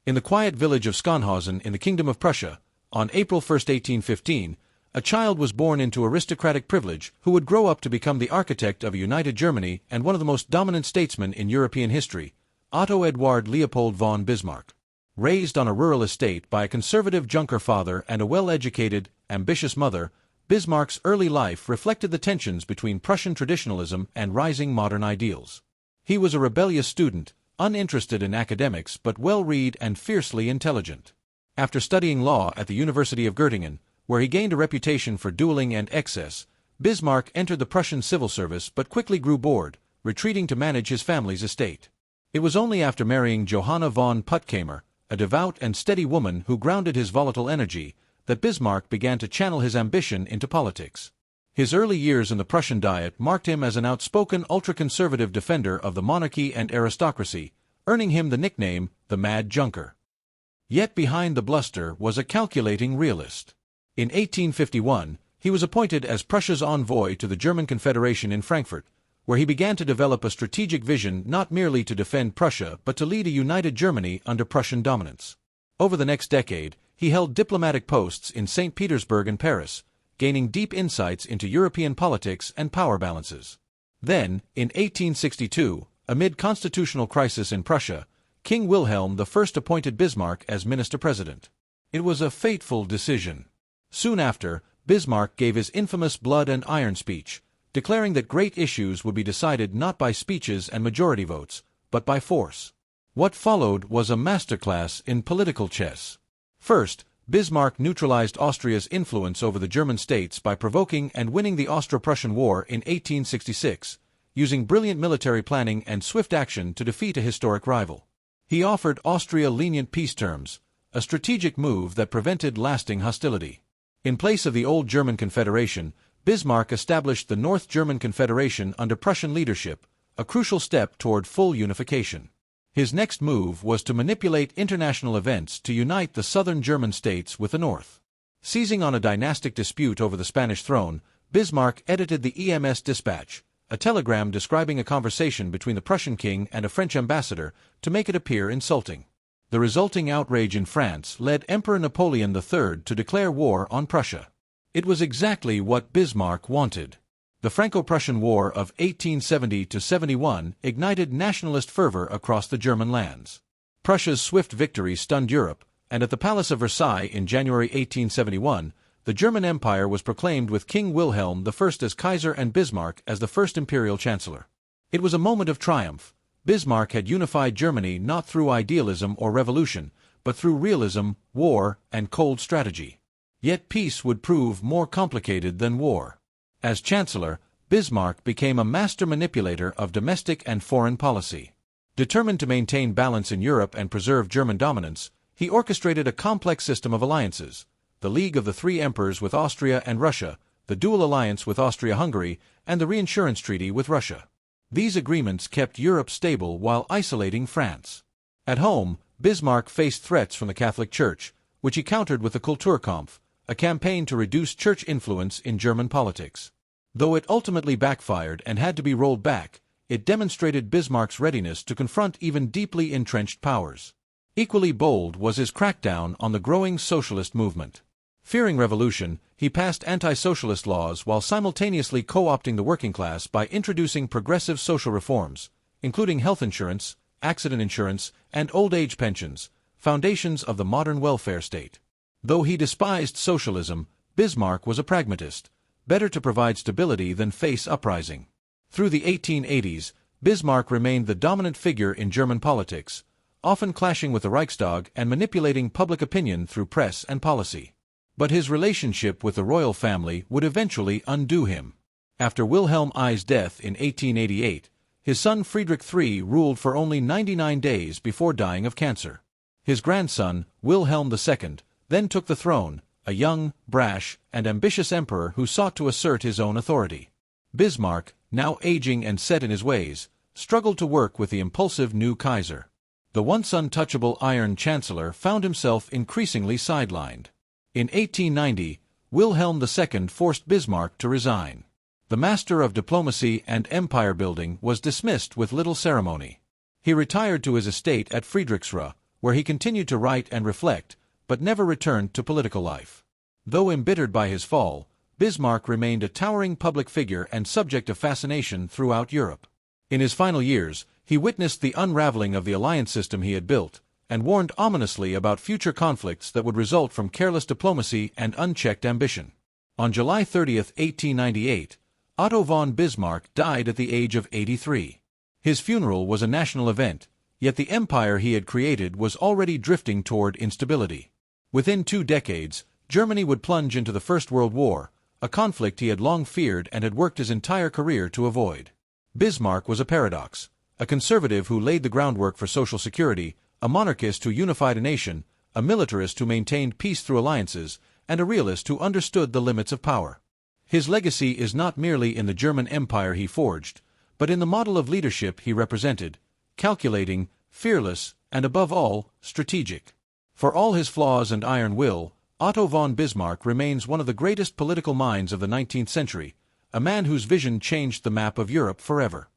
In the quiet village of Skonhausen in the Kingdom of Prussia, on April 1, 1815, a child was born into aristocratic privilege who would grow up to become the architect of a united Germany and one of the most dominant statesmen in European history, Otto Eduard Leopold von Bismarck. Raised on a rural estate by a conservative Junker father and a well-educated, ambitious mother, Bismarck's early life reflected the tensions between Prussian traditionalism and rising modern ideals. He was a rebellious student, uninterested in academics but well-read and fiercely intelligent. After studying law at the University of Göttingen, where he gained a reputation for dueling and excess, Bismarck entered the Prussian civil service but quickly grew bored, retreating to manage his family's estate. It was only after marrying Johanna von Puttkamer, a devout and steady woman who grounded his volatile energy, that Bismarck began to channel his ambition into politics. His early years in the Prussian Diet marked him as an outspoken ultra-conservative defender of the monarchy and aristocracy, earning him the nickname the Mad Junker. Yet behind the bluster was a calculating realist. In 1851, he was appointed as Prussia's envoy to the German Confederation in Frankfurt, where he began to develop a strategic vision not merely to defend Prussia but to lead a united Germany under Prussian dominance. Over the next decade, he held diplomatic posts in St. Petersburg and Paris, gaining deep insights into European politics and power balances. Then, in 1862, amid constitutional crisis in Prussia, King Wilhelm I appointed Bismarck as minister-president. It was a fateful decision. Soon after, Bismarck gave his infamous Blood and Iron speech, declaring that great issues would be decided not by speeches and majority votes, but by force. What followed was a masterclass in political chess. First, Bismarck neutralized Austria's influence over the German states by provoking and winning the Austro-Prussian War in 1866, using brilliant military planning and swift action to defeat a historic rival. He offered Austria lenient peace terms, a strategic move that prevented lasting hostility. In place of the old German Confederation, Bismarck established the North German Confederation under Prussian leadership, a crucial step toward full unification. His next move was to manipulate international events to unite the southern German states with the North. Seizing on a dynastic dispute over the Spanish throne, Bismarck edited the EMS Dispatch, a telegram describing a conversation between the Prussian king and a French ambassador, to make it appear insulting. The resulting outrage in France led Emperor Napoleon III to declare war on Prussia. It was exactly what Bismarck wanted. The Franco-Prussian War of 1870–71 ignited nationalist fervor across the German lands. Prussia's swift victory stunned Europe, and at the Palace of Versailles in January 1871, the German Empire was proclaimed with King Wilhelm I as Kaiser and Bismarck as the first imperial chancellor. It was a moment of triumph. Bismarck had unified Germany not through idealism or revolution, but through realism, war, and cold strategy. Yet peace would prove more complicated than war. As chancellor, Bismarck became a master manipulator of domestic and foreign policy. Determined to maintain balance in Europe and preserve German dominance, he orchestrated a complex system of alliances: the League of the Three Emperors with Austria and Russia, the dual alliance with Austria-Hungary, and the reinsurance treaty with Russia. These agreements kept Europe stable while isolating France. At home, Bismarck faced threats from the Catholic Church, which he countered with the Kulturkampf, a campaign to reduce church influence in German politics. Though it ultimately backfired and had to be rolled back, it demonstrated Bismarck's readiness to confront even deeply entrenched powers. Equally bold was his crackdown on the growing socialist movement. Fearing revolution, he passed anti-socialist laws while simultaneously co-opting the working class by introducing progressive social reforms, including health insurance, accident insurance, and old age pensions, foundations of the modern welfare state. Though he despised socialism, Bismarck was a pragmatist, better to provide stability than face uprising. Through the 1880s, Bismarck remained the dominant figure in German politics, often clashing with the Reichstag and manipulating public opinion through press and policy. But his relationship with the royal family would eventually undo him. After Wilhelm I's death in 1888, his son Friedrich III ruled for only 99 days before dying of cancer. His grandson, Wilhelm II, then took the throne, a young, brash, and ambitious emperor who sought to assert his own authority. Bismarck, now aging and set in his ways, struggled to work with the impulsive new Kaiser. The once untouchable Iron Chancellor found himself increasingly sidelined. In 1890, Wilhelm II forced Bismarck to resign. The master of diplomacy and empire-building was dismissed with little ceremony. He retired to his estate at Friedrichsruh, where he continued to write and reflect, but never returned to political life. Though embittered by his fall, Bismarck remained a towering public figure and subject of fascination throughout Europe. In his final years, he witnessed the unraveling of the alliance system he had built, and warned ominously about future conflicts that would result from careless diplomacy and unchecked ambition. On July 30, 1898, Otto von Bismarck died at the age of 83. His funeral was a national event, yet the empire he had created was already drifting toward instability. Within 2 decades, Germany would plunge into the First World War, a conflict he had long feared and had worked his entire career to avoid. Bismarck was a paradox, a conservative who laid the groundwork for social security, a monarchist who unified a nation, a militarist who maintained peace through alliances, and a realist who understood the limits of power. His legacy is not merely in the German empire he forged, but in the model of leadership he represented, calculating, fearless, and above all, strategic. For all his flaws and iron will, Otto von Bismarck remains one of the greatest political minds of the 19th century, a man whose vision changed the map of Europe forever.